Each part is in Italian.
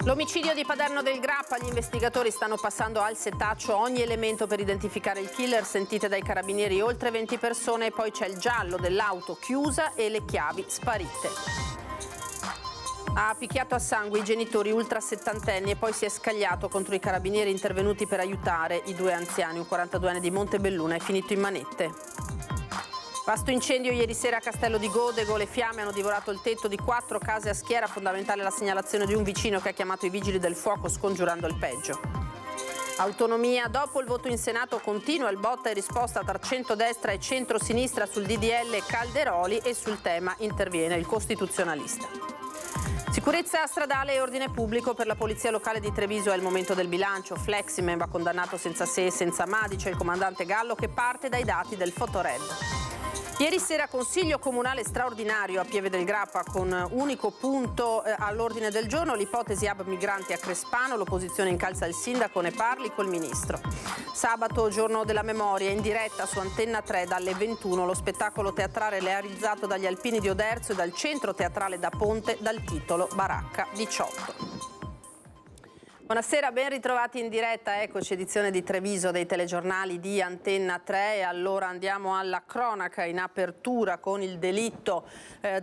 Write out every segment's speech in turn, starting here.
L'omicidio di Paderno del Grappa, gli investigatori stanno passando al setaccio ogni elemento per identificare il killer, sentite dai carabinieri oltre 20 persone, e poi c'è il giallo dell'auto chiusa e le chiavi sparite. Ha picchiato a sangue i genitori ultra settantenni e poi si è scagliato contro i carabinieri intervenuti per aiutare i due anziani. Un 42enne di Montebelluna è finito in manette. Vasto incendio ieri sera a Castello di Godego, le fiamme hanno divorato il tetto di 4 case a schiera, fondamentale la segnalazione di un vicino che ha chiamato i vigili del fuoco scongiurando il peggio. Autonomia, dopo il voto in Senato continua il botta e risposta tra centrodestra e centrosinistra sul DDL Calderoli e sul tema interviene il costituzionalista. Sicurezza stradale e ordine pubblico per la Polizia Locale di Treviso è il momento del bilancio. Fleximan va condannato senza se e senza ma, dice il comandante Gallo che parte dai dati del Fotored. Ieri sera consiglio comunale straordinario a Pieve del Grappa con unico punto all'ordine del giorno l'ipotesi hub migranti a Crespano, l'opposizione incalza il sindaco, ne parli col ministro. Sabato, giorno della memoria, in diretta su Antenna 3 dalle 21 lo spettacolo teatrale realizzato dagli Alpini di Oderzo e dal Centro Teatrale da Ponte dal titolo Baracca 18. Buonasera, ben ritrovati in diretta, eccoci edizione di Treviso dei telegiornali di Antenna 3 e allora andiamo alla cronaca in apertura con il delitto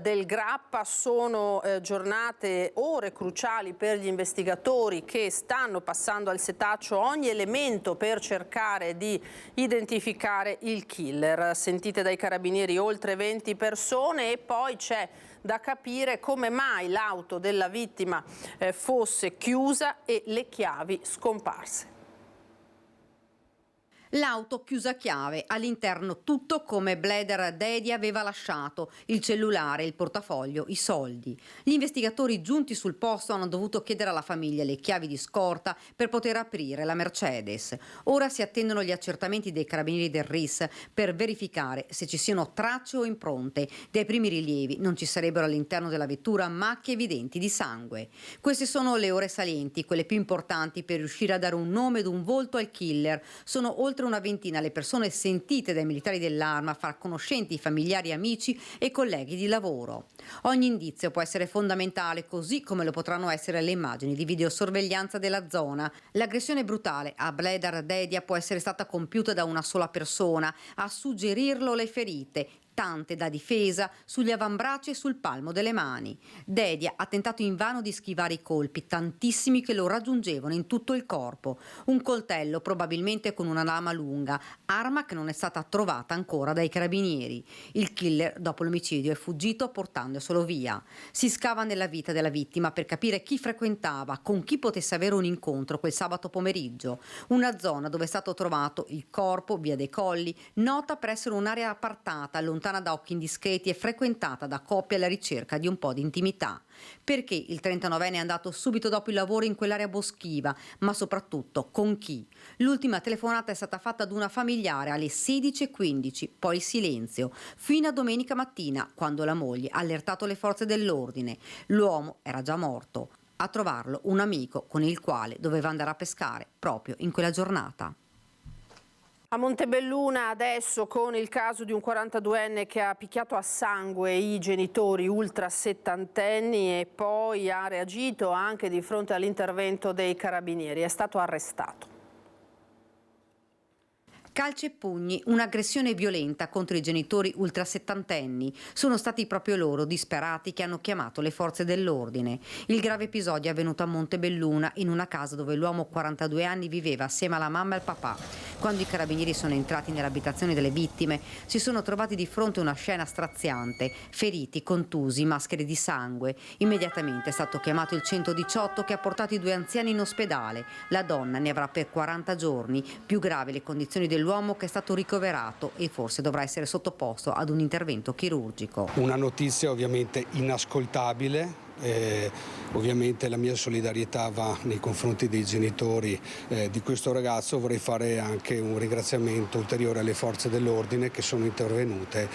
del Grappa. Sono giornate, ore cruciali per gli investigatori che stanno passando al setaccio ogni elemento per cercare di identificare il killer. Sentite dai carabinieri oltre 20 persone e poi c'è da capire come mai l'auto della vittima fosse chiusa e le chiavi scomparse. L'auto chiusa a chiave, all'interno tutto come Bleder Dedi aveva lasciato, il cellulare, il portafoglio, i soldi. Gli investigatori giunti sul posto hanno dovuto chiedere alla famiglia le chiavi di scorta per poter aprire la Mercedes. Ora si attendono gli accertamenti dei carabinieri del RIS per verificare se ci siano tracce o impronte. Dai primi rilievi non ci sarebbero all'interno della vettura macchie evidenti di sangue. Queste sono le ore salienti, quelle più importanti per riuscire a dare un nome ed un volto al killer. Sono oltre una ventina le persone sentite dai militari dell'Arma, far conoscenti i familiari, amici e colleghi di lavoro. Ogni indizio può essere fondamentale, così come lo potranno essere le immagini di videosorveglianza della zona. L'aggressione brutale a Bleder Dedia può essere stata compiuta da una sola persona, a suggerirlo le ferite, tante da difesa sugli avambracci e sul palmo delle mani. Dedia ha tentato invano di schivare i colpi, tantissimi che lo raggiungevano in tutto il corpo. Un coltello, probabilmente con una lama lunga, arma che non è stata trovata ancora dai carabinieri. Il killer, dopo l'omicidio, è fuggito portandoselo via. Si scava nella vita della vittima per capire chi frequentava, con chi potesse avere un incontro quel sabato pomeriggio. Una zona dove è stato trovato il corpo, via dei Colli, nota per essere un'area appartata, lontana da occhi indiscreti e frequentata da coppie alla ricerca di un po' di intimità. Perché il 39enne è andato subito dopo il lavoro in quell'area boschiva, ma soprattutto con chi? L'ultima telefonata è stata fatta ad una familiare alle 16:15, poi il silenzio, fino a domenica mattina, quando la moglie ha allertato le forze dell'ordine. L'uomo era già morto. A trovarlo un amico con il quale doveva andare a pescare proprio in quella giornata. A Montebelluna adesso con il caso di un 42enne che ha picchiato a sangue i genitori ultra settantenni e poi ha reagito anche di fronte all'intervento dei carabinieri. È stato arrestato. Calci e pugni, un'aggressione violenta contro i genitori ultrasettantenni. Sono stati proprio loro, disperati, che hanno chiamato le forze dell'ordine. Il grave episodio è avvenuto a Montebelluna, in una casa dove l'uomo 42 anni viveva assieme alla mamma e al papà. Quando i carabinieri sono entrati nell'abitazione delle vittime, si sono trovati di fronte a una scena straziante: feriti, contusi, maschere di sangue. Immediatamente è stato chiamato il 118 che ha portato i due anziani in ospedale. La donna ne avrà per 40 giorni. Più gravi le condizioni dell'uomo, che è stato ricoverato e forse dovrà essere sottoposto ad un intervento chirurgico. Una notizia ovviamente inascoltabile, Ovviamente la mia solidarietà va nei confronti dei genitori di questo ragazzo. Vorrei fare anche un ringraziamento ulteriore alle forze dell'ordine che sono intervenute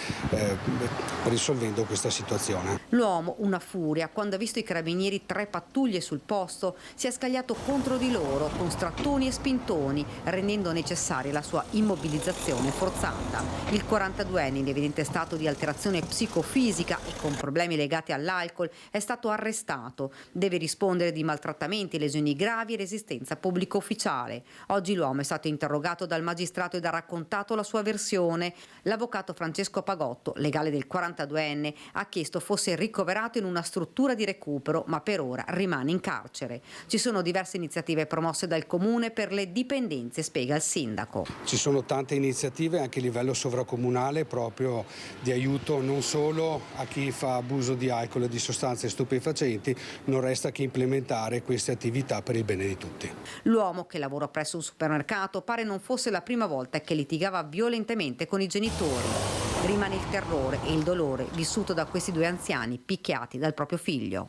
risolvendo questa situazione. L'uomo, una furia, quando ha visto i carabinieri 3 pattuglie sul posto, si è scagliato contro di loro con strattoni e spintoni, rendendo necessaria la sua immobilizzazione forzata. Il 42enne, in evidente stato di alterazione psicofisica e con problemi legati all'alcol, è stato arrestato. Deve rispondere di maltrattamenti, lesioni gravi e resistenza pubblico ufficiale. Oggi l'uomo è stato interrogato dal magistrato ed ha raccontato la sua versione. L'avvocato Francesco Pagotto, legale del 42enne, ha chiesto fosse ricoverato in una struttura di recupero, ma per ora rimane in carcere. Ci sono diverse iniziative promosse dal comune per le dipendenze, spiega il sindaco. Ci sono tante iniziative anche a livello sovracomunale proprio di aiuto non solo a chi fa abuso di alcol e di sostanze stupefacenti, non resta che implementare queste attività per il bene di tutti. L'uomo, che lavora presso un supermercato, pare non fosse la prima volta che litigava violentemente con i genitori. Rimane il terrore e il dolore vissuto da questi 2 anziani picchiati dal proprio figlio.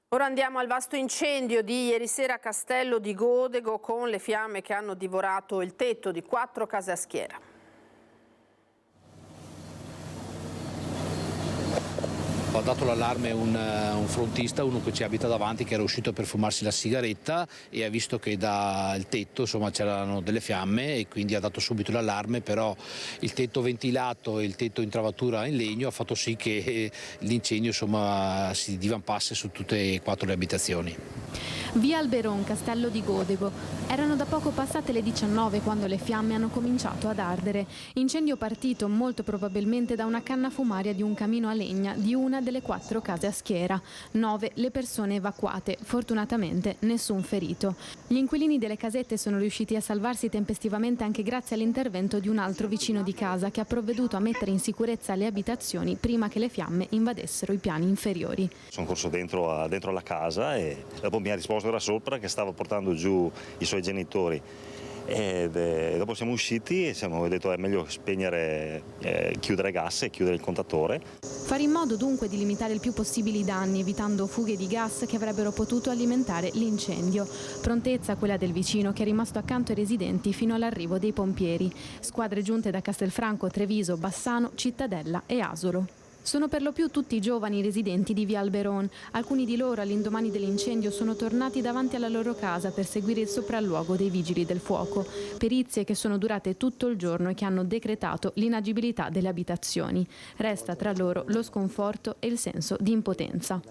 Ora andiamo al vasto incendio di ieri sera a Castello di Godego, con le fiamme che hanno divorato il tetto di 4 case a schiera. Ha dato l'allarme un frontista, uno che ci abita davanti, che era uscito per fumarsi la sigaretta e ha visto che dal tetto c'erano delle fiamme e quindi ha dato subito l'allarme, però il tetto ventilato e il tetto in travatura in legno ha fatto sì che l'incendio si divampasse su tutte e 4 le abitazioni. Via Alberon, Castello di Godego. Erano da poco passate le 19 quando le fiamme hanno cominciato ad ardere. Incendio partito molto probabilmente da una canna fumaria di un camino a legna di una delle 4 case a schiera. 9 le persone evacuate, fortunatamente nessun ferito. Gli inquilini delle casette sono riusciti a salvarsi tempestivamente anche grazie all'intervento di un altro vicino di casa che ha provveduto a mettere in sicurezza le abitazioni prima che le fiamme invadessero i piani inferiori. Sono corso dentro alla casa e dopo mi ha risposto da sopra che stava portando giù i suoi genitori. E dopo siamo usciti e abbiamo detto è meglio spegnere, chiudere il gas e chiudere il contatore. Fare in modo dunque di limitare il più possibile i danni, evitando fughe di gas che avrebbero potuto alimentare l'incendio. Prontezza quella del vicino che è rimasto accanto ai residenti fino all'arrivo dei pompieri. Squadre giunte da Castelfranco, Treviso, Bassano, Cittadella e Asolo. Sono per lo più tutti giovani residenti di Via Alberon. Alcuni di loro all'indomani dell'incendio sono tornati davanti alla loro casa per seguire il sopralluogo dei vigili del fuoco. Perizie che sono durate tutto il giorno e che hanno decretato l'inagibilità delle abitazioni. Resta tra loro lo sconforto e il senso di impotenza.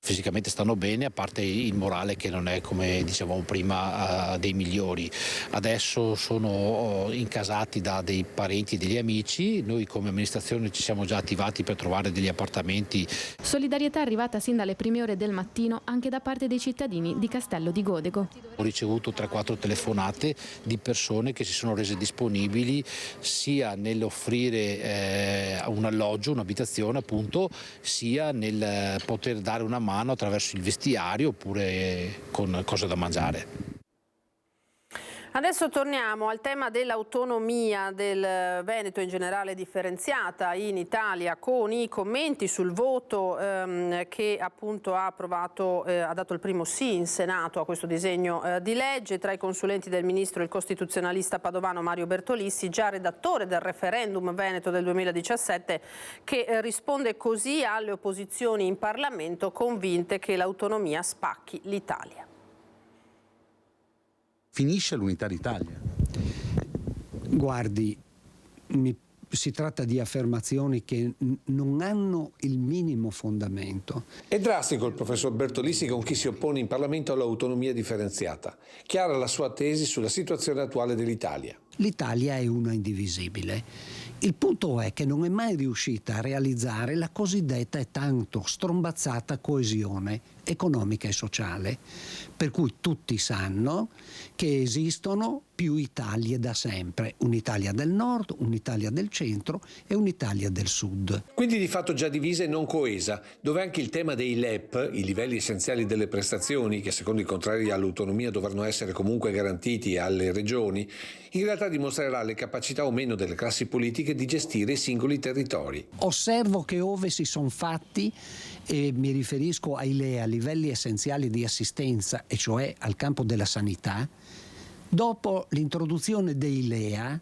Fisicamente stanno bene, a parte il morale che non è, come dicevamo prima, dei migliori. Adesso sono incasati da dei parenti e degli amici. Noi come amministrazione ci siamo già attivati per trovare degli appartamenti. Solidarietà arrivata sin dalle prime ore del mattino anche da parte dei cittadini di Castello di Godego. Ho ricevuto 3-4 telefonate di persone che si sono rese disponibili sia nell'offrire un alloggio, un'abitazione appunto, sia nel poter dare una mano attraverso il vestiario oppure con cose da mangiare. Adesso torniamo al tema dell'autonomia del Veneto, in generale differenziata in Italia, con i commenti sul voto che appunto ha dato il primo sì in Senato a questo disegno di legge. Tra i consulenti del ministro il costituzionalista padovano Mario Bertolissi, già redattore del referendum Veneto del 2017, che risponde così alle opposizioni in Parlamento convinte che l'autonomia spacchi l'Italia. Finisce l'unità d'Italia? Guardi, si tratta di affermazioni che non hanno il minimo fondamento. È drastico il professor Bertolissi con chi si oppone in Parlamento all'autonomia differenziata. Chiara la sua tesi sulla situazione attuale dell'Italia. L'Italia è una indivisibile. Il punto è che non è mai riuscita a realizzare la cosiddetta e tanto strombazzata coesione economica e sociale, per cui tutti sanno che esistono più Italie da sempre, un'Italia del nord, un'Italia del centro e un'Italia del sud. Quindi di fatto già divisa e non coesa, dove anche il tema dei LEP, i livelli essenziali delle prestazioni, che secondo i contrari all'autonomia dovranno essere comunque garantiti alle regioni, in realtà giornata dimostrerà le capacità o meno delle classi politiche di gestire i singoli territori. Osservo che ove si sono fatti, e mi riferisco ai LEA, livelli essenziali di assistenza, e cioè al campo della sanità, dopo l'introduzione dei LEA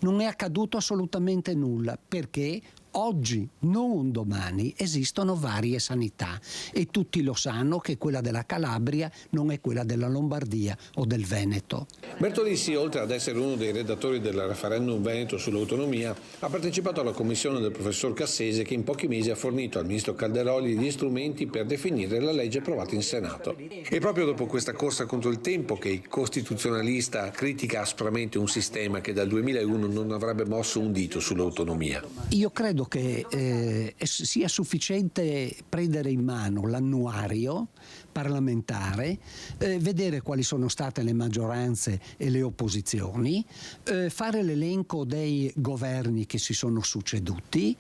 non è accaduto assolutamente nulla, perché oggi, non domani, esistono varie sanità e tutti lo sanno che quella della Calabria non è quella della Lombardia o del Veneto. Bertolissi, oltre ad essere uno dei redattori del referendum veneto sull'autonomia, ha partecipato alla commissione del professor Cassese che in pochi mesi ha fornito al ministro Calderoli gli strumenti per definire la legge approvata in Senato. E proprio dopo questa corsa contro il tempo che il costituzionalista critica aspramente un sistema che dal 2001 non avrebbe mosso un dito sull'autonomia. Io credo che sia sufficiente prendere in mano l'annuario parlamentare, vedere quali sono state le maggioranze e le opposizioni, fare l'elenco dei governi che si sono succeduti,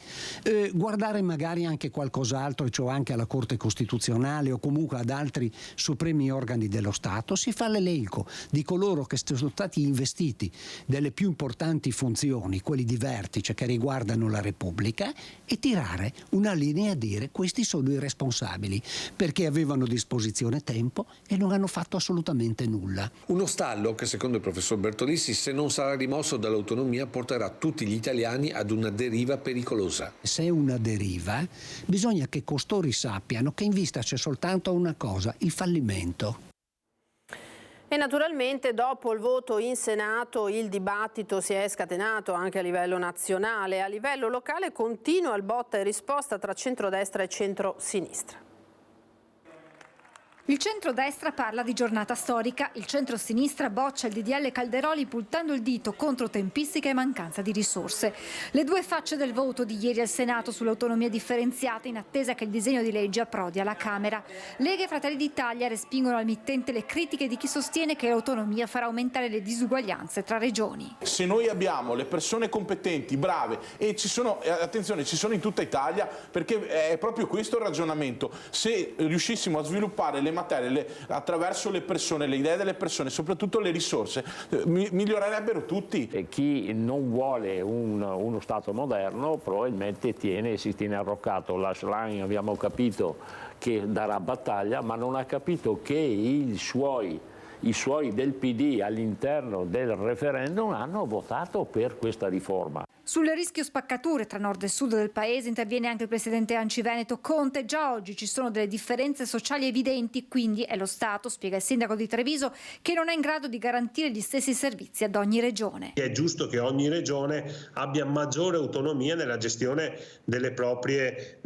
guardare magari anche qualcos'altro, cioè anche alla Corte Costituzionale o comunque ad altri supremi organi dello Stato, si fa l'elenco di coloro che sono stati investiti delle più importanti funzioni, quelli di vertice che riguardano la Repubblica, e tirare una linea a dire questi sono i responsabili perché avevano a disposizione tempo e non hanno fatto assolutamente nulla. Uno stallo che secondo il professor Bertolissi, se non sarà rimosso dall'autonomia, porterà tutti gli italiani ad una deriva pericolosa. Se è una deriva, bisogna che costori sappiano che in vista c'è soltanto una cosa, il fallimento. E naturalmente dopo il voto in Senato il dibattito si è scatenato anche a livello nazionale. A livello locale continua il botta e risposta tra centrodestra e centrosinistra. Il centrodestra parla di giornata storica, il centrosinistra boccia il DDL Calderoli puntando il dito contro tempistica e mancanza di risorse. Le due facce del voto di ieri al Senato sull'autonomia differenziata in attesa che il disegno di legge approdi alla Camera. Lega e Fratelli d'Italia respingono al mittente le critiche di chi sostiene che l'autonomia farà aumentare le disuguaglianze tra regioni. Se noi abbiamo le persone competenti, brave, e ci sono, attenzione, ci sono in tutta Italia, perché è proprio questo il ragionamento, se riuscissimo a sviluppare le materie attraverso le persone, le idee delle persone, soprattutto le risorse, migliorerebbero tutti. E chi non vuole uno Stato moderno probabilmente si tiene arroccato. La Schlein abbiamo capito che darà battaglia, ma non ha capito che i suoi del PD all'interno del referendum hanno votato per questa riforma. Sul rischio spaccature tra nord e sud del paese interviene anche il presidente ANCI Veneto Conte. Già oggi ci sono delle differenze sociali evidenti, quindi è lo Stato, spiega il sindaco di Treviso, che non è in grado di garantire gli stessi servizi ad ogni regione. È giusto che ogni regione abbia maggiore autonomia nella gestione delle proprie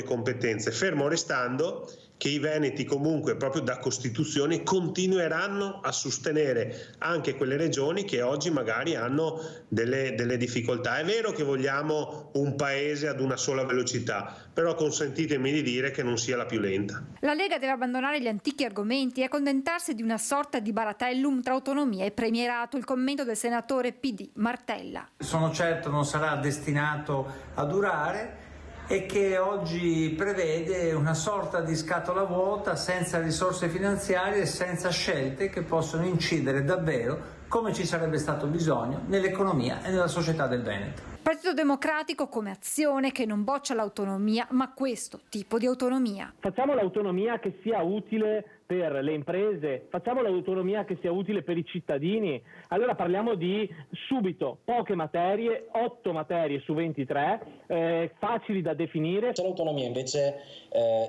competenze, fermo restando che i veneti comunque proprio da Costituzione continueranno a sostenere anche quelle regioni che oggi magari hanno delle difficoltà. È vero che vogliamo un paese ad una sola velocità, però consentitemi di dire che non sia la più lenta. La Lega deve abbandonare gli antichi argomenti e accontentarsi di una sorta di baratellum tra autonomia e premierato, il commento del senatore PD Martella. Sono certo non sarà destinato a durare e che oggi prevede una sorta di scatola vuota senza risorse finanziarie e senza scelte che possono incidere davvero, come ci sarebbe stato bisogno, nell'economia e nella società del Veneto. Partito Democratico come Azione che non boccia l'autonomia, ma questo tipo di autonomia. Facciamo l'autonomia che sia utile per le imprese, facciamo l'autonomia che sia utile per i cittadini. Allora parliamo di subito poche materie, 8 materie su 23, facili da definire. L'autonomia invece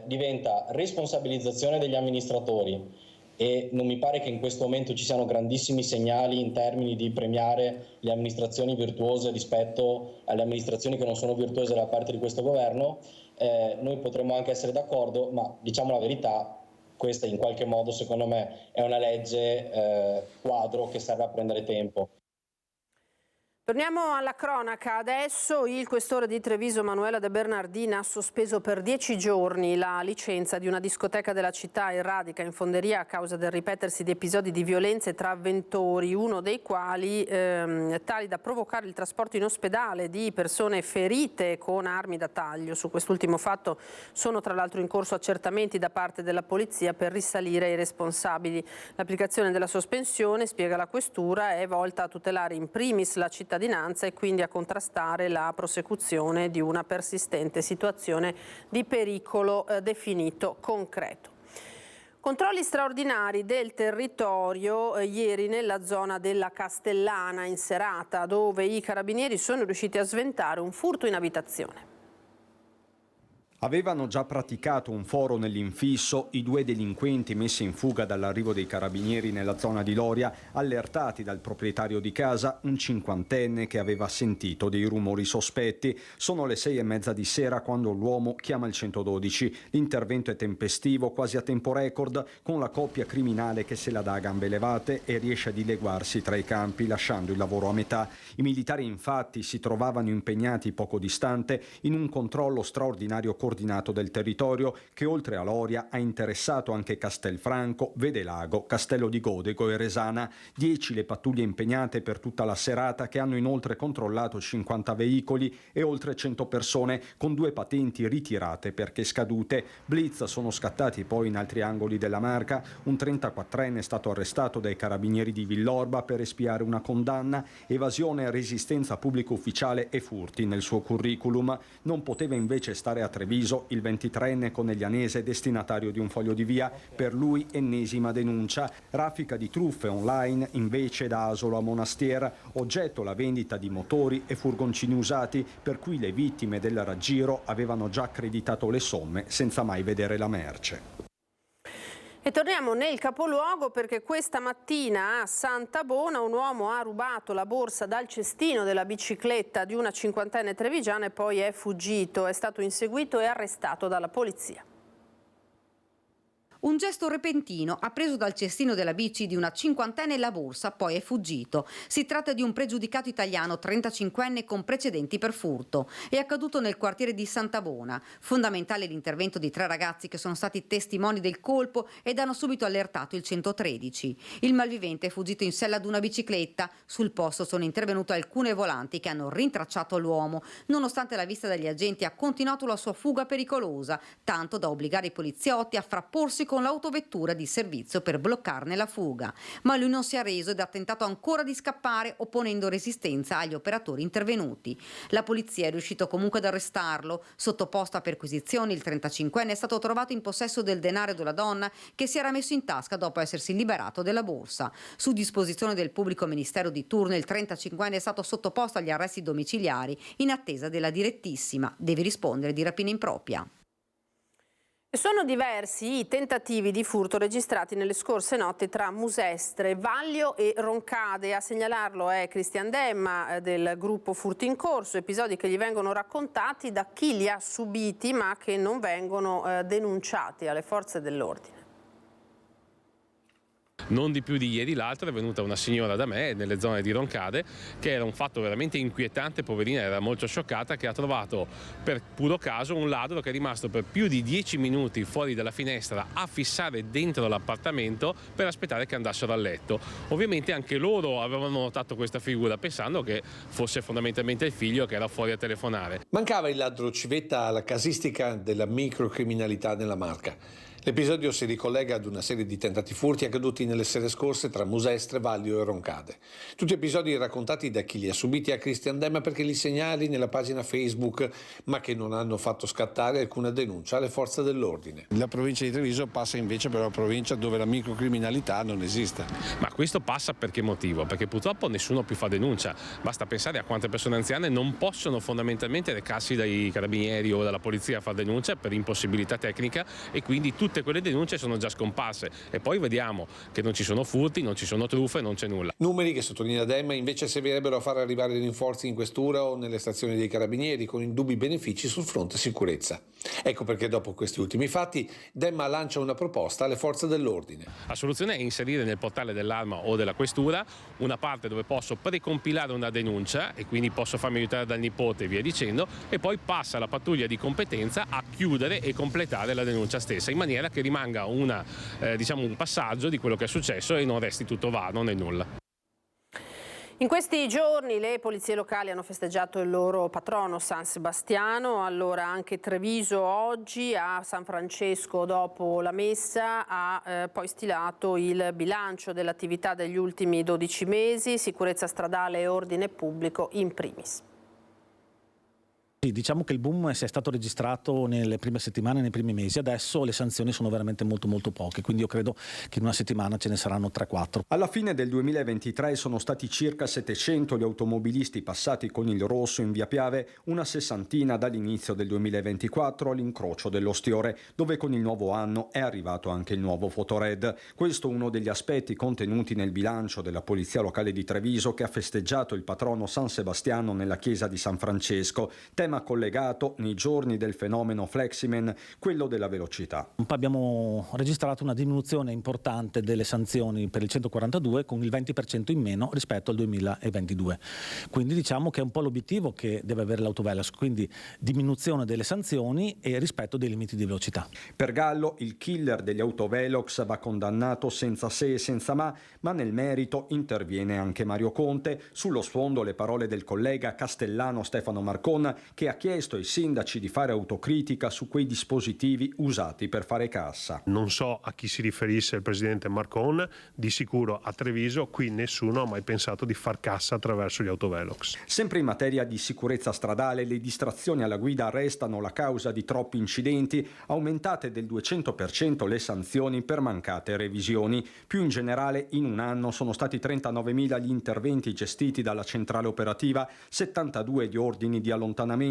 diventa responsabilizzazione degli amministratori. E non mi pare che in questo momento ci siano grandissimi segnali in termini di premiare le amministrazioni virtuose rispetto alle amministrazioni che non sono virtuose da parte di questo governo. Noi potremmo anche essere d'accordo, ma diciamo la verità, questa in qualche modo secondo me è una legge quadro che serve a prendere tempo. Torniamo alla cronaca. Adesso il questore di Treviso Manuela De Bernardina ha sospeso per 10 giorni la licenza di una discoteca della città, il Radica, in Fonderia, a causa del ripetersi di episodi di violenze tra avventori, uno dei quali tali da provocare il trasporto in ospedale di persone ferite con armi da taglio. Su quest'ultimo fatto sono tra l'altro in corso accertamenti da parte della polizia per risalire ai responsabili. L'applicazione della sospensione, spiega la questura, è volta a tutelare in primis la cittadinanza e quindi a contrastare la prosecuzione di una persistente situazione di pericolo definito concreto. Controlli straordinari del territorio ieri nella zona della Castellana in serata, dove i carabinieri sono riusciti a sventare un furto in abitazione. Avevano già praticato un foro nell'infisso i due delinquenti messi in fuga dall'arrivo dei carabinieri nella zona di Loria, allertati dal proprietario di casa, un cinquantenne che aveva sentito dei rumori sospetti. Sono le 6:30 di sera quando l'uomo chiama il 112. L'intervento è tempestivo, quasi a tempo record, con la coppia criminale che se la dà a gambe levate e riesce a dileguarsi tra i campi, lasciando il lavoro a metà. I militari infatti si trovavano impegnati poco distante in un controllo straordinario coordinato del territorio che oltre a Loria ha interessato anche Castelfranco, Vedelago, Castello di Godego e Resana. 10 le pattuglie impegnate per tutta la serata, che hanno inoltre controllato 50 veicoli e oltre 100 persone con 2 patenti ritirate perché scadute. Blitz sono scattati poi in altri angoli della Marca. Un 34enne è stato arrestato dai carabinieri di Villorba per espiare una condanna. Evasione, resistenza pubblico ufficiale e furti nel suo curriculum. Non poteva invece stare a Treviso il 23enne coneglianese destinatario di un foglio di via. Per lui ennesima denuncia. Raffica di truffe online invece da Asolo a Monastier, oggetto la vendita di motori e furgoncini usati, per cui le vittime del raggiro avevano già accreditato le somme senza mai vedere la merce. E torniamo nel capoluogo perché questa mattina a Santabona un uomo ha rubato la borsa dal cestino della bicicletta di una cinquantenne trevigiana e poi è fuggito. È stato inseguito e arrestato dalla polizia. Un gesto repentino, ha preso dal cestino della bici di una cinquantenne la borsa, poi è fuggito. Si tratta di un pregiudicato italiano 35enne con precedenti per furto. È accaduto nel quartiere di Santabona. Fondamentale l'intervento di 3 ragazzi che sono stati testimoni del colpo ed hanno subito allertato il 113. Il malvivente è fuggito in sella ad una bicicletta. Sul posto sono intervenute alcune volanti che hanno rintracciato l'uomo. Nonostante la vista degli agenti ha continuato la sua fuga pericolosa, tanto da obbligare i poliziotti a frapporsi con l'autovettura di servizio per bloccarne la fuga. Ma lui non si è arreso ed ha tentato ancora di scappare, opponendo resistenza agli operatori intervenuti. La polizia è riuscito comunque ad arrestarlo. Sottoposto a perquisizioni, il 35enne è stato trovato in possesso del denaro della donna che si era messo in tasca dopo essersi liberato della borsa. Su disposizione del pubblico ministero di turno, il 35enne è stato sottoposto agli arresti domiciliari in attesa della direttissima. Deve rispondere di rapina impropria. Sono diversi i tentativi di furto registrati nelle scorse notti tra Musestre, Vaglio e Roncade. A segnalarlo è Cristian Demma del gruppo Furti in Corso, episodi che gli vengono raccontati da chi li ha subiti ma che non vengono denunciati alle forze dell'ordine. Non di più di ieri l'altro è venuta una signora da me nelle zone di Roncade, che era un fatto veramente inquietante, poverina, era molto scioccata, che ha trovato per puro caso un ladro che è rimasto per più di 10 minuti fuori dalla finestra a fissare dentro l'appartamento per aspettare che andassero a letto. Ovviamente anche loro avevano notato questa figura pensando che fosse fondamentalmente il figlio che era fuori a telefonare. Mancava il ladro civetta alla casistica della microcriminalità nella Marca. L'episodio si ricollega ad una serie di tentati furti accaduti nelle sere scorse tra Musestre, Vaglio e Roncade. Tutti episodi raccontati da chi li ha subiti a Cristian Demma perché li segnali nella pagina Facebook, ma che non hanno fatto scattare alcuna denuncia alle forze dell'ordine. La provincia di Treviso passa invece per una provincia dove la microcriminalità non esiste. Ma questo passa per che motivo? Perché purtroppo nessuno più fa denuncia. Basta pensare a quante persone anziane non possono fondamentalmente recarsi dai carabinieri o dalla polizia a fare denuncia per impossibilità tecnica, e quindi tutte tutte quelle denunce sono già scomparse e poi vediamo che non ci sono furti, non ci sono truffe, non c'è nulla. Numeri che, sottolinea Dem, invece servirebbero a far arrivare rinforzi in questura o nelle stazioni dei carabinieri, con indubbi benefici sul fronte sicurezza. Ecco perché dopo questi ultimi fatti Dem lancia una proposta alle forze dell'ordine. La soluzione è inserire nel portale dell'Arma o della questura una parte dove posso precompilare una denuncia e quindi posso farmi aiutare dal nipote e via dicendo, e poi passa la pattuglia di competenza a chiudere e completare la denuncia stessa, in maniera che rimanga un passaggio di quello che è successo e non resti tutto vano nel nulla. In questi giorni le polizie locali hanno festeggiato il loro patrono San Sebastiano, allora anche Treviso oggi, a San Francesco dopo la messa ha poi stilato il bilancio dell'attività degli ultimi 12 mesi, sicurezza stradale e ordine pubblico in primis. Diciamo che il boom è stato registrato nelle prime settimane, nei primi mesi, adesso le sanzioni sono veramente molto poche, quindi io credo che in una settimana ce ne saranno 3-4. Alla fine del 2023 sono stati circa 700 gli automobilisti passati con il rosso in via Piave, una sessantina dall'inizio del 2024 all'incrocio dell'Ostiore, dove con il nuovo anno è arrivato anche il nuovo Fotored. Questo è uno degli aspetti contenuti nel bilancio della Polizia Locale di Treviso, che ha festeggiato il patrono San Sebastiano nella chiesa di San Francesco, tema collegato nei giorni del fenomeno Fleximen, quello della velocità. Abbiamo registrato una diminuzione importante delle sanzioni per il 142 con il 20% in meno rispetto al 2022. Quindi diciamo che è un po' l'obiettivo che deve avere l'autovelox, quindi diminuzione delle sanzioni e rispetto dei limiti di velocità. Per Gallo il killer degli autovelox va condannato senza se e senza ma nel merito interviene anche Mario Conte. Sullo sfondo le parole del collega castellano Stefano Marcon, che ha chiesto ai sindaci di fare autocritica su quei dispositivi usati per fare cassa. Non so a chi si riferisse il presidente Marcon, di sicuro a Treviso qui nessuno ha mai pensato di far cassa attraverso gli autovelox. Sempre in materia di sicurezza stradale, le distrazioni alla guida restano la causa di troppi incidenti, aumentate del 200% le sanzioni per mancate revisioni. Più in generale, in un anno sono stati 39.000 gli interventi gestiti dalla centrale operativa, 72 gli ordini di allontanamento,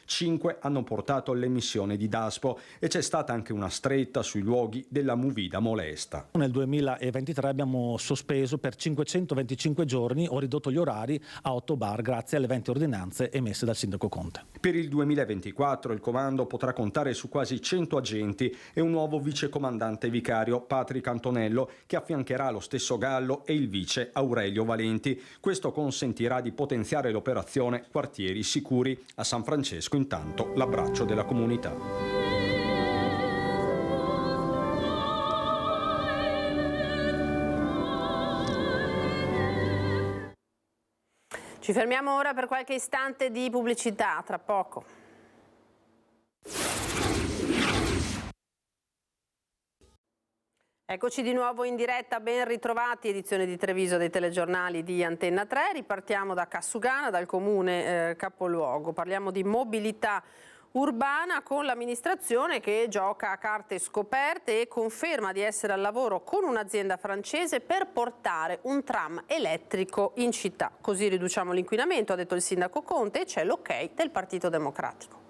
5 hanno portato all'emissione di DASPO e c'è stata anche una stretta sui luoghi della movida molesta. Nel 2023 abbiamo sospeso per 525 giorni o ridotto gli orari a 8 bar grazie alle 20 ordinanze emesse dal sindaco Conte. Per il 2024 il comando potrà contare su quasi 100 agenti e un nuovo vicecomandante vicario, Patrick Antonello, che affiancherà lo stesso Gallo e il vice Aurelio Valenti. Questo consentirà di potenziare l'operazione Quartieri Sicuri. A San Francesco intanto l'abbraccio della comunità. Ci fermiamo ora per qualche istante di pubblicità, tra poco. Eccoci di nuovo in diretta, ben ritrovati, edizione di Treviso dei telegiornali di Antenna 3. Ripartiamo da Cassugana, dal comune capoluogo. Parliamo di mobilità urbana con l'amministrazione che gioca a carte scoperte e conferma di essere al lavoro con un'azienda francese per portare un tram elettrico in città. Così riduciamo l'inquinamento, ha detto il sindaco Conte, e c'è l'ok del Partito Democratico.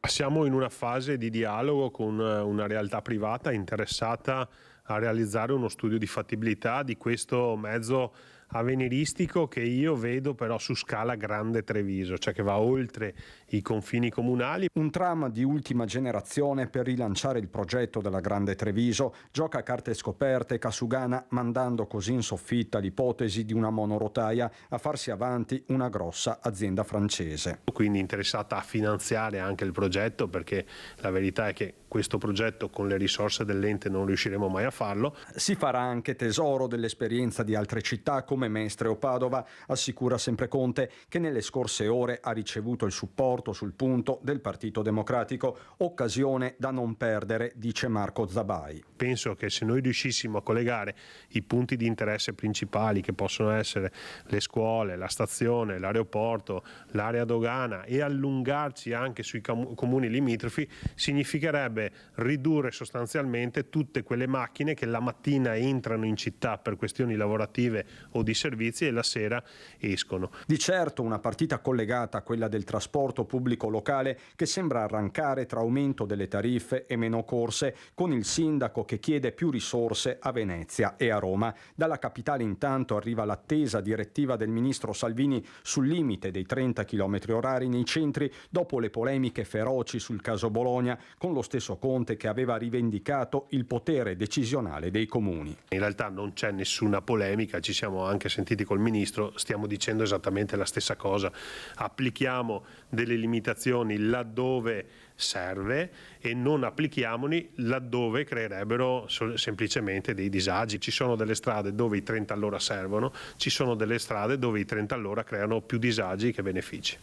Siamo in una fase di dialogo con una realtà privata interessata a realizzare uno studio di fattibilità di questo mezzo avveniristico che io vedo però su scala grande Treviso, cioè che va oltre i confini comunali. Un tram di ultima generazione per rilanciare il progetto della Grande Treviso. Gioca a carte scoperte Cassugana, mandando così in soffitta l'ipotesi di una monorotaia a farsi avanti una grossa azienda francese. Quindi interessata a finanziare anche il progetto, perché la verità è che questo progetto con le risorse dell'ente non riusciremo mai a farlo. Si farà anche tesoro dell'esperienza di altre città come Mestre o Padova, assicura sempre Conte, che nelle scorse ore ha ricevuto il supporto sul punto del Partito Democratico, occasione da non perdere, dice Marco Zabai. Penso che se noi riuscissimo a collegare i punti di interesse principali, che possono essere le scuole, la stazione, l'aeroporto, l'area dogana, e allungarci anche sui comuni limitrofi, significherebbe ridurre sostanzialmente tutte quelle macchine che la mattina entrano in città per questioni lavorative o di di servizi e la sera escono. Di certo una partita collegata a quella del trasporto pubblico locale che sembra arrancare tra aumento delle tariffe e meno corse, con il sindaco che chiede più risorse a Venezia e a Roma. Dalla capitale intanto arriva l'attesa direttiva del ministro Salvini sul limite dei 30 km/h nei centri dopo le polemiche feroci sul caso Bologna, con lo stesso Conte che aveva rivendicato il potere decisionale dei comuni. In realtà non c'è nessuna polemica, ci siamo anche sentiti col ministro, stiamo dicendo esattamente la stessa cosa. Applichiamo delle limitazioni laddove serve e non applichiamoli laddove creerebbero semplicemente dei disagi. Ci sono delle strade dove i 30 all'ora servono, ci sono delle strade dove i 30 all'ora creano più disagi che benefici.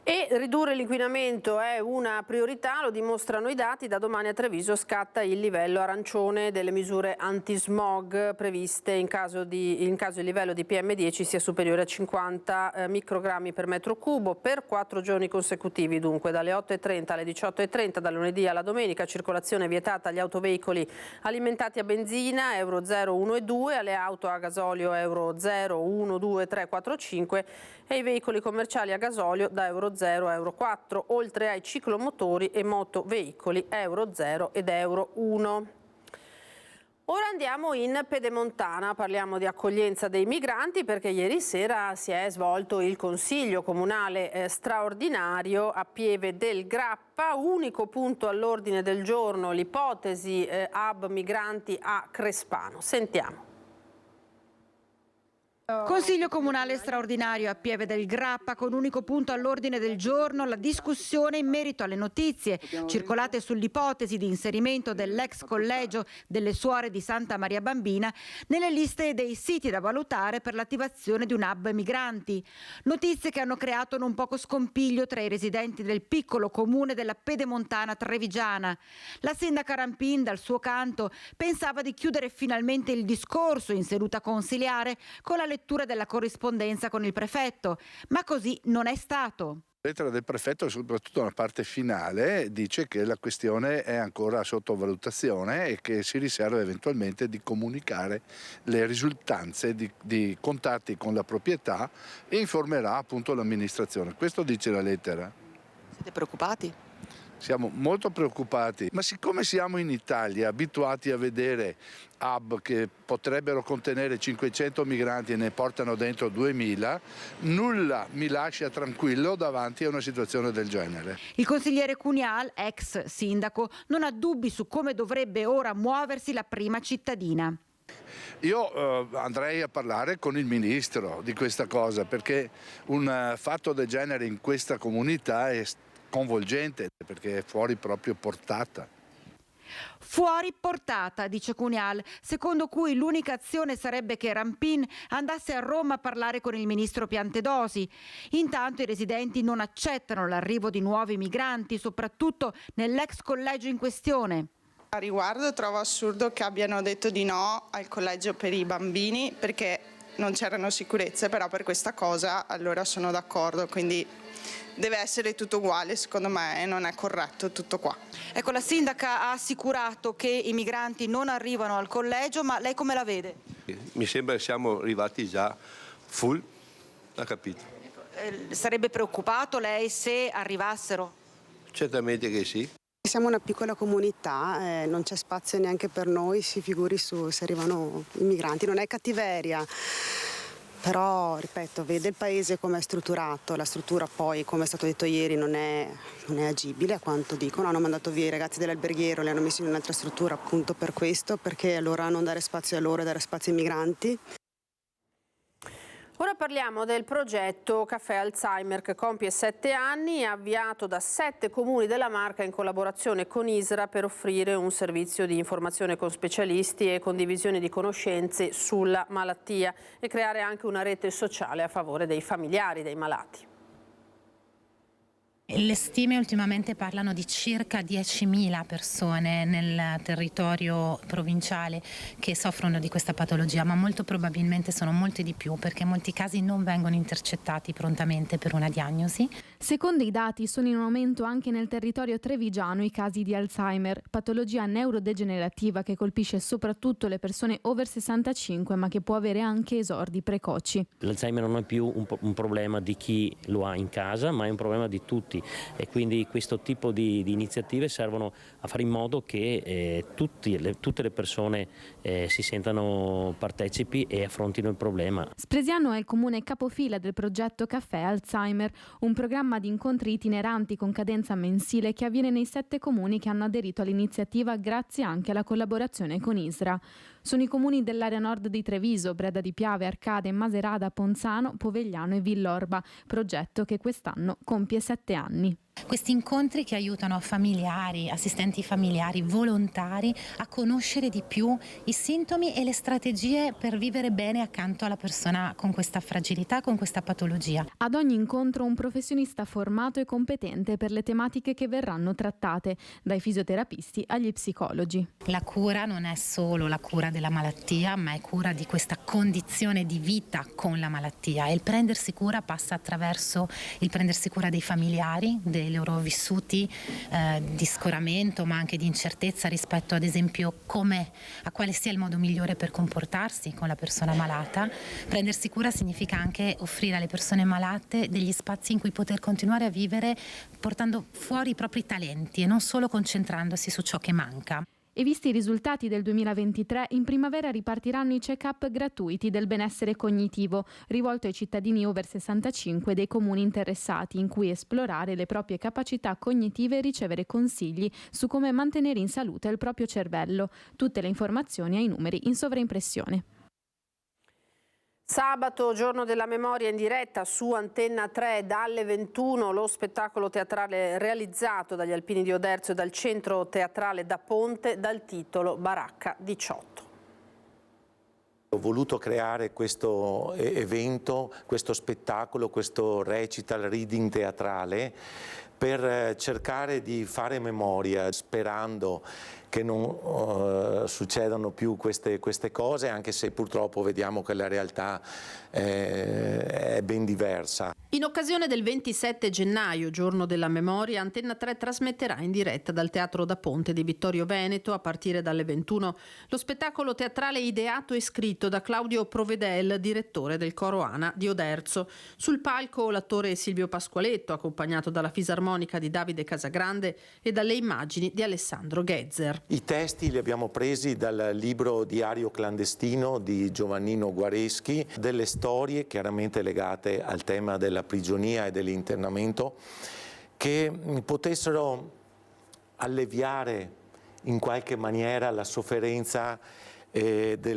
E ridurre l'inquinamento è una priorità, lo dimostrano i dati. Da domani a Treviso scatta il livello arancione delle misure antismog previste in caso il livello di PM10 sia superiore a 50 microgrammi per metro cubo per 4 giorni consecutivi, dunque dalle 8:30 alle 18:30, dal lunedì alla domenica. Circolazione vietata agli autoveicoli alimentati a benzina Euro 0, 1 e 2, alle auto a gasolio Euro 0, 1, 2, 3, 4, 5 e ai veicoli commerciali a gasolio da Euro 0 a Euro 4, oltre ai ciclomotori e motoveicoli Euro 0 ed Euro 1. Ora andiamo in Pedemontana, parliamo di accoglienza dei migranti perché ieri sera si è svolto il Consiglio Comunale straordinario a Pieve del Grappa, unico punto all'ordine del giorno l'ipotesi hub migranti a Crespano. Sentiamo. Consiglio Comunale straordinario a Pieve del Grappa con unico punto all'ordine del giorno la discussione in merito alle notizie circolate sull'ipotesi di inserimento dell'ex collegio delle Suore di Santa Maria Bambina nelle liste dei siti da valutare per l'attivazione di un hub migranti. Notizie che hanno creato non poco scompiglio tra i residenti del piccolo comune della Pedemontana trevigiana. La sindaca Rampin, dal suo canto, pensava di chiudere finalmente il discorso in seduta consiliare con la lettura della corrispondenza con il prefetto, ma così non è stato. La lettera del prefetto, soprattutto nella parte finale, dice che la questione è ancora sotto valutazione e che si riserva eventualmente di comunicare le risultanze di contatti con la proprietà e informerà appunto l'amministrazione. Questo dice la lettera. Siete preoccupati? Siamo molto preoccupati, ma siccome siamo in Italia abituati a vedere hub che potrebbero contenere 500 migranti e ne portano dentro 2000, nulla mi lascia tranquillo davanti a una situazione del genere. Il consigliere Cunial, ex sindaco, non ha dubbi su come dovrebbe ora muoversi la prima cittadina. Io andrei a parlare con il ministro di questa cosa perché un fatto del genere in questa comunità è convolgente perché è fuori proprio portata. Fuori portata, dice Cunial, secondo cui l'unica azione sarebbe che Rampin andasse a Roma a parlare con il ministro Piantedosi. Intanto i residenti non accettano l'arrivo di nuovi migranti, soprattutto nell'ex collegio in questione. A riguardo trovo assurdo che abbiano detto di no al collegio per i bambini perché non c'erano sicurezze, però per questa cosa allora sono d'accordo, quindi deve essere tutto uguale, secondo me non è corretto tutto qua. Ecco, la sindaca ha assicurato che i migranti non arrivano al collegio, ma lei come la vede? Mi sembra che siamo arrivati già full, ha capito? Sarebbe preoccupato lei se arrivassero? Certamente che sì. Siamo una piccola comunità, non c'è spazio neanche per noi, si figuri se arrivano i migranti, non è cattiveria. Però, ripeto, vede il paese come è strutturato, la struttura poi, come è stato detto ieri, non è agibile a quanto dicono. Hanno mandato via i ragazzi dell'alberghiero, li hanno messi in un'altra struttura appunto per questo, perché allora non dare spazio a loro e dare spazio ai migranti. Ora parliamo del progetto Caffè Alzheimer che compie 7 anni, avviato da 7 comuni della Marca in collaborazione con ISRA per offrire un servizio di informazione con specialisti e condivisione di conoscenze sulla malattia e creare anche una rete sociale a favore dei familiari dei malati. Le stime ultimamente parlano di circa 10.000 persone nel territorio provinciale che soffrono di questa patologia, ma molto probabilmente sono molti di più, perché molti casi non vengono intercettati prontamente per una diagnosi. Secondo i dati sono in aumento anche nel territorio trevigiano i casi di Alzheimer, patologia neurodegenerativa che colpisce soprattutto le persone over 65, ma che può avere anche esordi precoci. L'Alzheimer non è più un problema di chi lo ha in casa, ma è un problema di tutti, e quindi questo tipo di iniziative servono a fare in modo che tutte le persone si sentano partecipi e affrontino il problema. Spresiano è il comune capofila del progetto Caffè Alzheimer, un programma di incontri itineranti con cadenza mensile che avviene nei 7 comuni che hanno aderito all'iniziativa grazie anche alla collaborazione con ISRA. Sono i comuni dell'area nord di Treviso, Breda di Piave, Arcade, Maserata, Ponzano, Povegliano e Villorba, progetto che quest'anno compie 7 anni. Questi incontri che aiutano familiari, assistenti familiari, volontari a conoscere di più i sintomi e le strategie per vivere bene accanto alla persona con questa fragilità, con questa patologia. Ad ogni incontro un professionista formato e competente per le tematiche che verranno trattate, dai fisioterapisti agli psicologi. La cura non è solo la cura della malattia, ma è cura di questa condizione di vita con la malattia, e il prendersi cura passa attraverso il prendersi cura dei familiari, dei loro vissuti di scoramento, ma anche di incertezza rispetto ad esempio a quale sia il modo migliore per comportarsi con la persona malata. Prendersi cura significa anche offrire alle persone malate degli spazi in cui poter continuare a vivere portando fuori i propri talenti e non solo concentrandosi su ciò che manca. E visti i risultati del 2023, in primavera ripartiranno i check-up gratuiti del benessere cognitivo, rivolto ai cittadini over 65 dei comuni interessati, in cui esplorare le proprie capacità cognitive e ricevere consigli su come mantenere in salute il proprio cervello. Tutte le informazioni ai numeri in sovraimpressione. Sabato, giorno della memoria, in diretta su Antenna 3 dalle 21, lo spettacolo teatrale realizzato dagli Alpini di Oderzo e dal Centro Teatrale da Ponte dal titolo Baracca 18. Ho voluto creare questo evento, questo spettacolo, questo recital reading teatrale per cercare di fare memoria, sperando che non succedano più queste cose, anche se purtroppo vediamo che la realtà è ben diversa. In occasione del 27 gennaio, giorno della memoria, Antenna 3 trasmetterà in diretta dal Teatro da Ponte di Vittorio Veneto a partire dalle 21 lo spettacolo teatrale ideato e scritto da Claudio Provedel, direttore del Coro Ana di Oderzo. Sul palco l'attore Silvio Pasqualetto, accompagnato dalla fisarmonica di Davide Casagrande e dalle immagini di Alessandro Ghezzer. I testi li abbiamo presi dal libro Diario clandestino di Giovannino Guareschi, delle storie chiaramente legate al tema della prigionia e dell'internamento che potessero alleviare in qualche maniera la sofferenza degli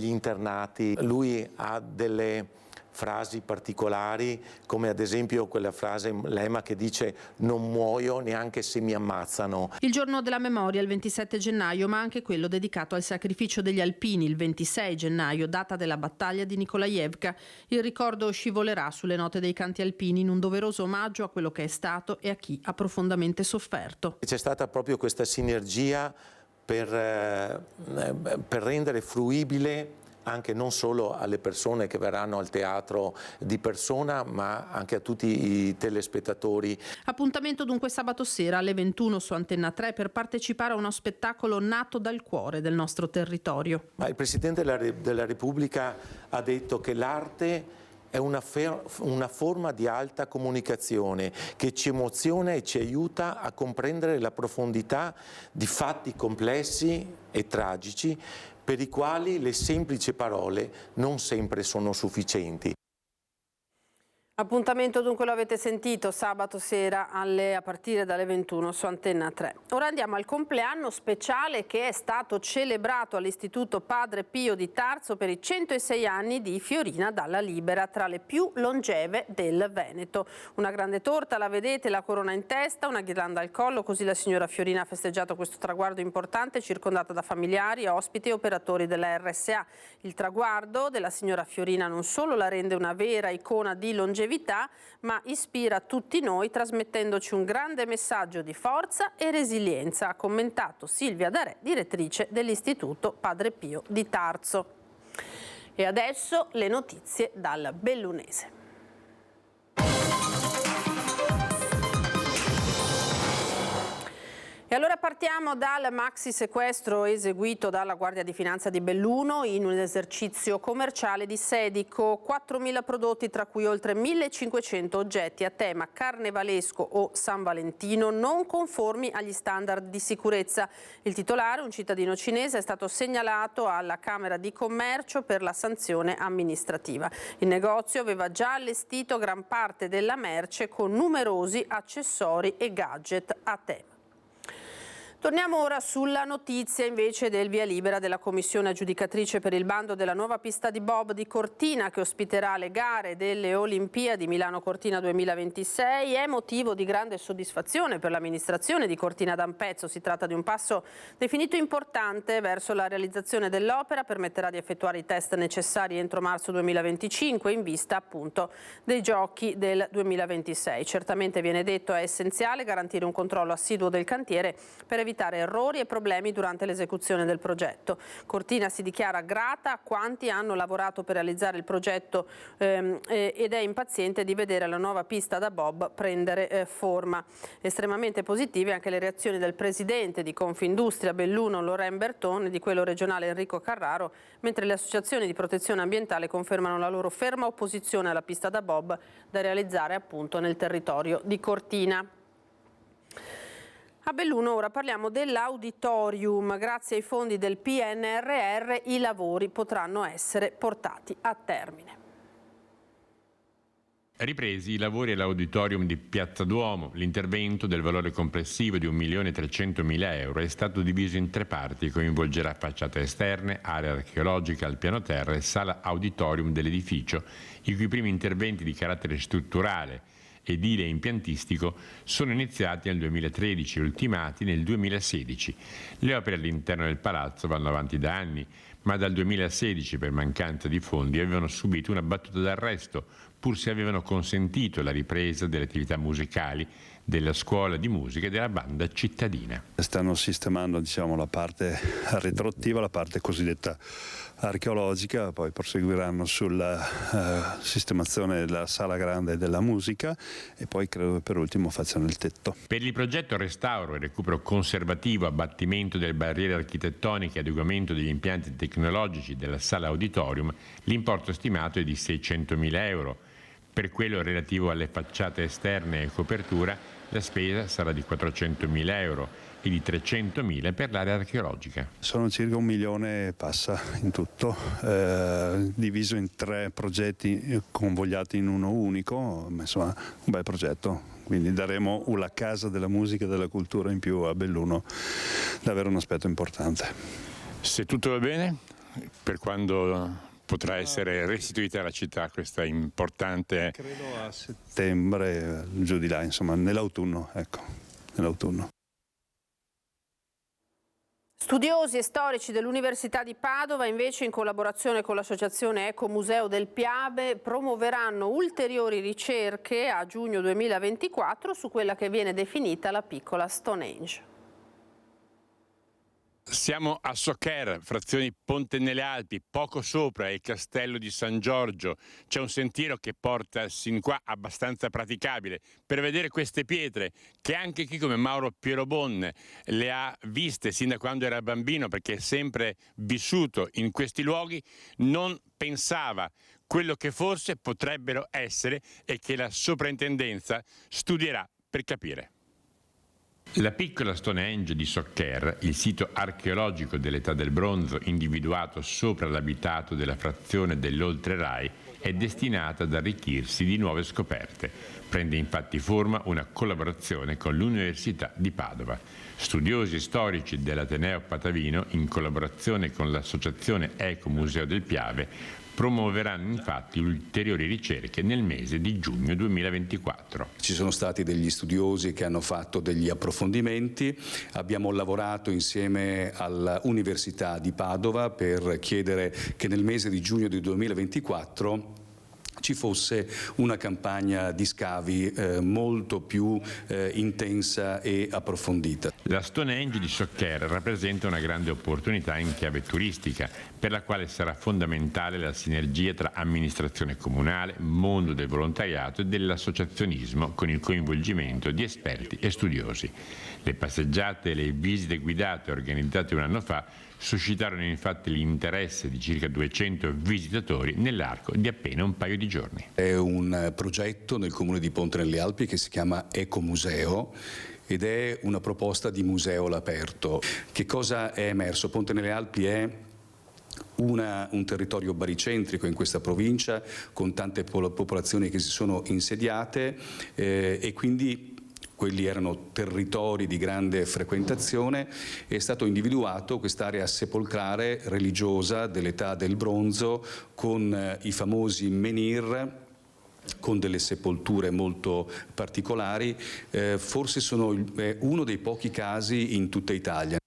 internati. Lui ha delle frasi particolari, come ad esempio quella frase lema che dice "non muoio neanche se mi ammazzano". Il giorno della memoria il 27 gennaio, ma anche quello dedicato al sacrificio degli alpini il 26 gennaio, data della battaglia di Nikolajevka. Il ricordo scivolerà sulle note dei canti alpini in un doveroso omaggio a quello che è stato e a chi ha profondamente sofferto. C'è stata proprio questa sinergia per rendere fruibile anche non solo alle persone che verranno al teatro di persona, ma anche a tutti i telespettatori. Appuntamento dunque sabato sera alle 21 su Antenna 3 per partecipare a uno spettacolo nato dal cuore del nostro territorio. Ma il Presidente della Repubblica ha detto che l'arte è una forma di alta comunicazione che ci emoziona e ci aiuta a comprendere la profondità di fatti complessi e tragici per i quali le semplici parole non sempre sono sufficienti. Appuntamento dunque lo avete sentito sabato sera a partire dalle 21 su Antenna 3. Ora andiamo al compleanno speciale che è stato celebrato all'Istituto Padre Pio di Tarso per i 106 anni di Fiorina Dalla Libera, tra le più longeve del Veneto. Una grande torta, la vedete, la corona in testa, una ghirlanda al collo, così la signora Fiorina ha festeggiato questo traguardo importante circondata da familiari, ospiti e operatori della RSA. Il traguardo della signora Fiorina non solo la rende una vera icona di longevità, longevità, ma ispira tutti noi trasmettendoci un grande messaggio di forza e resilienza, ha commentato Silvia Darè, direttrice dell'Istituto Padre Pio di Tarso. E adesso le notizie dal Bellunese. E allora partiamo dal maxi sequestro eseguito dalla Guardia di Finanza di Belluno in un esercizio commerciale di Sedico. 4.000 prodotti, tra cui oltre 1.500 oggetti a tema carnevalesco o San Valentino non conformi agli standard di sicurezza. Il titolare, un cittadino cinese, è stato segnalato alla Camera di Commercio per la sanzione amministrativa. Il negozio aveva già allestito gran parte della merce con numerosi accessori e gadget a tema. Torniamo ora sulla notizia invece del via libera della commissione aggiudicatrice per il bando della nuova pista di bob di Cortina, che ospiterà le gare delle Olimpiadi Milano-Cortina 2026. È motivo di grande soddisfazione per l'amministrazione di Cortina d'Ampezzo. Si tratta di un passo definito importante verso la realizzazione dell'opera, permetterà di effettuare i test necessari entro marzo 2025 in vista appunto dei giochi del 2026. Certamente, viene detto, è essenziale garantire un controllo assiduo del cantiere per evitare errori e problemi durante l'esecuzione del progetto. Cortina si dichiara grata a quanti hanno lavorato per realizzare il progetto ed è impaziente di vedere la nuova pista da bob prendere forma. Estremamente positive anche le reazioni del presidente di Confindustria Belluno Loren Berton e di quello regionale Enrico Carraro, mentre le associazioni di protezione ambientale confermano la loro ferma opposizione alla pista da bob da realizzare appunto nel territorio di Cortina. A Belluno ora parliamo dell'auditorium. Grazie ai fondi del PNRR i lavori potranno essere portati a termine. Ripresi i lavori all'auditorium di Piazza Duomo. L'intervento del valore complessivo di 1.300.000 euro è stato diviso in 3 parti e coinvolgerà facciate esterne, area archeologica al piano terra e sala auditorium dell'edificio, i cui primi interventi di carattere strutturale, edile e impiantistico sono iniziati nel 2013 e ultimati nel 2016. Le opere all'interno del palazzo vanno avanti da anni, ma dal 2016 per mancanza di fondi avevano subito una battuta d'arresto, pur se avevano consentito la ripresa delle attività musicali della scuola di musica e della banda cittadina. Stanno sistemando, diciamo, la parte retroattiva, la parte cosiddetta archeologica, poi proseguiranno sulla sistemazione della sala grande della musica e poi credo che per ultimo facciano il tetto. Per il progetto restauro e recupero conservativo, abbattimento delle barriere architettoniche e adeguamento degli impianti tecnologici della sala auditorium, l'importo stimato è di 600.000 euro. Per quello relativo alle facciate esterne e copertura, la spesa sarà di 400.000 euro e di 300.000 per l'area archeologica. Sono circa 1 milione e passa in tutto, diviso in 3 progetti convogliati in uno unico, ma insomma un bel progetto. Quindi daremo una casa della musica e della cultura in più a Belluno, davvero un aspetto importante. Se tutto va bene, per quando potrà essere restituita alla città questa importante... Credo a settembre, giù di là, insomma, nell'autunno, ecco, nell'autunno. Studiosi e storici dell'Università di Padova, invece, in collaborazione con l'Associazione Ecomuseo del Piave, promuoveranno ulteriori ricerche a giugno 2024 su quella che viene definita la piccola Stonehenge. Siamo a Soccer, frazione Ponte nelle Alpi, poco sopra è il castello di San Giorgio. C'è un sentiero che porta sin qua abbastanza praticabile per vedere queste pietre che anche chi come Mauro Pierobon le ha viste sin da quando era bambino, perché è sempre vissuto in questi luoghi, non pensava quello che forse potrebbero essere e che la soprintendenza studierà per capire. La piccola Stonehenge di Soccer, il sito archeologico dell'età del bronzo individuato sopra l'abitato della frazione dell'Oltre Rai, è destinata ad arricchirsi di nuove scoperte. Prende infatti forma una collaborazione con l'Università di Padova. Studiosi e storici dell'Ateneo Patavino, in collaborazione con l'Associazione Ecomuseo del Piave, promuoveranno infatti ulteriori ricerche nel mese di giugno 2024. Ci sono stati degli studiosi che hanno fatto degli approfondimenti, abbiamo lavorato insieme all'Università di Padova per chiedere che nel mese di giugno del 2024 ci ci fosse una campagna di scavi molto più intensa e approfondita. La Stonehenge di Soccer rappresenta una grande opportunità in chiave turistica, per la quale sarà fondamentale la sinergia tra amministrazione comunale, mondo del volontariato e dell'associazionismo, con il coinvolgimento di esperti e studiosi. Le passeggiate e le visite guidate organizzate un anno fa suscitarono infatti l'interesse di circa 200 visitatori nell'arco di appena un paio di giorni. È un progetto nel comune di Ponte nelle Alpi che si chiama Ecomuseo ed è una proposta di museo all'aperto. Che cosa è emerso? Ponte nelle Alpi è un territorio baricentrico in questa provincia con tante popolazioni che si sono insediate e quindi quelli erano territori di grande frequentazione. È stato individuato quest'area sepolcrale religiosa dell'età del bronzo con i famosi menhir, con delle sepolture molto particolari, forse sono uno dei pochi casi in tutta Italia.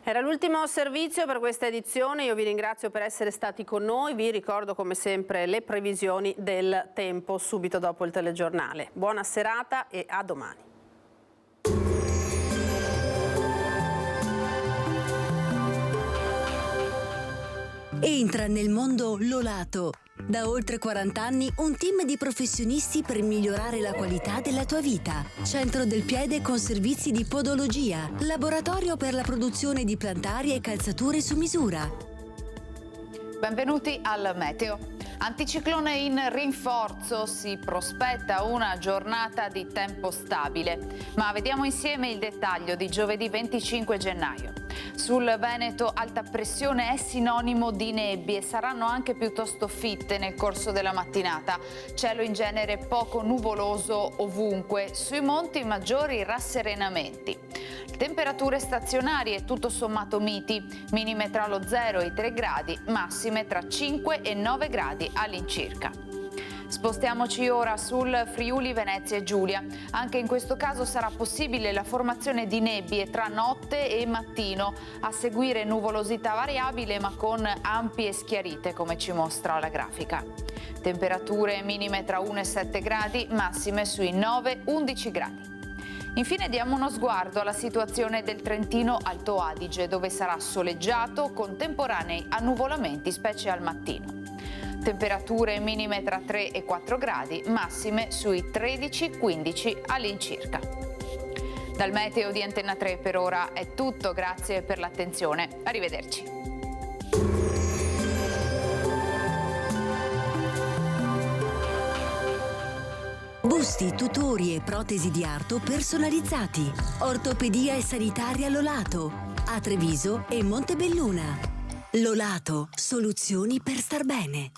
Era l'ultimo servizio per questa edizione, io vi ringrazio per essere stati con noi, vi ricordo come sempre le previsioni del tempo subito dopo il telegiornale. Buona serata e a domani. Entra nel mondo Lolato. Da oltre 40 anni un team di professionisti per migliorare la qualità della tua vita. Centro del piede con servizi di podologia, laboratorio per la produzione di plantari e calzature su misura. Benvenuti al Meteo. Anticiclone in rinforzo, si prospetta una giornata di tempo stabile, ma vediamo insieme il dettaglio di giovedì 25 gennaio. Sul Veneto alta pressione è sinonimo di nebbie, saranno anche piuttosto fitte nel corso della mattinata. Cielo in genere poco nuvoloso ovunque, sui monti maggiori rasserenamenti. Temperature stazionarie tutto sommato miti, minime tra lo 0 e i 3 gradi, massime tra 5 e 9 gradi all'incirca. Spostiamoci ora sul Friuli Venezia e Giulia. Anche in questo caso sarà possibile la formazione di nebbie tra notte e mattino, a seguire nuvolosità variabile ma con ampie schiarite come ci mostra la grafica. Temperature minime tra 1 e 7 gradi, massime sui 9-11 gradi. Infine diamo uno sguardo alla situazione del Trentino Alto Adige, dove sarà soleggiato con temporanei annuvolamenti, specie al mattino. Temperature minime tra 3 e 4 gradi, massime sui 13-15 all'incirca. Dal Meteo di Antenna 3 per ora è tutto, grazie per l'attenzione. Arrivederci. Busti, tutori e protesi di arto personalizzati. Ortopedia e sanitaria Lolato. A Treviso e Montebelluna. Lolato, soluzioni per star bene.